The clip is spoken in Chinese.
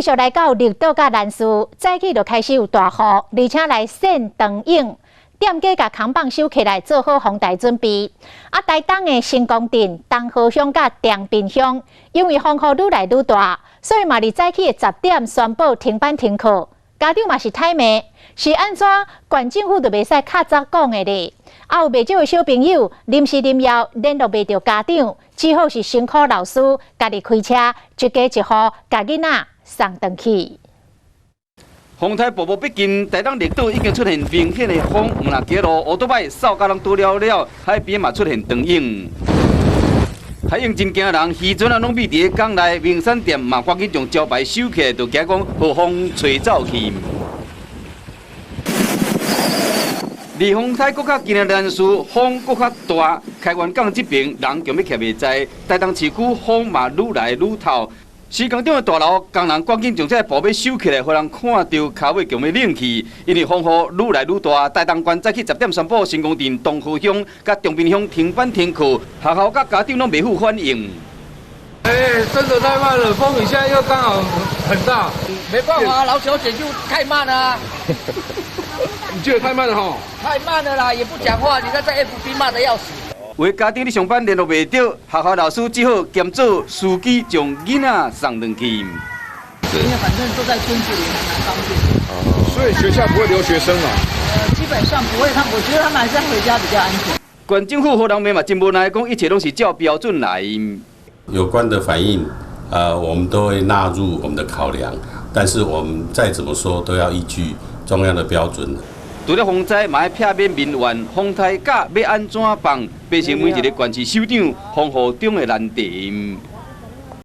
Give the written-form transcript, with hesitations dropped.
继续来到绿岛甲南屿，早起就开始有大雨，而且来闪长影。店家甲扛棒收起来，做好防台准备。台东的新光镇、东河乡甲长滨乡，因为风雨愈来愈大，所以嘛，伫早起的10点宣布停班停课。家长嘛是歹骂，是安怎？县政府就袂使较早讲的咧。有袂少的小朋友临时临要联络袂到家长，只好是辛苦老师家己开车一家一户，甲囡仔送回去。风台步步逼近，台东绿岛已经出现明显的风唔啦街路，乌多摆扫甲人多了，海边嘛出现长影。海影真惊人，渔船啊拢秘伫港内，名产店嘛赶紧将招牌收起来，就惊讲被风吹走去。离风台搁较近的南屿，风搁较大，开元港这边人强要徛袂在，台东市区风嘛愈来愈透。施工场的大楼工人赶紧将这布要收起来，互人看到脚尾强要冷去。因为风雨愈来愈大，台东县早起10点宣布新光镇、东河乡、甲长滨乡停班停课，学校甲家长拢袂赴反应。真的太慢了，风雨现在又刚好很大，没办法，老小姐就太慢了啊。你觉得太慢了哈？太慢了啦，也不讲话，你看在 FB 骂得要死。为家长咧上班联络袂到，学校老师只好兼做司机，将囡仔送回去。因为反正都在村子里，还蛮方便。所以学校不会留学生嘛？基本上不会，我觉得他们还是回家比较安全。县政府和人民嘛真无奈，讲一切拢是照标准来。有关的反应，我们都会纳入我们的考量，但是我们再怎么说都要依据中央的标准。除了风灾，嘛要避免民怨，风台甲要安怎办？变成每一个县市首长风雨中的难题。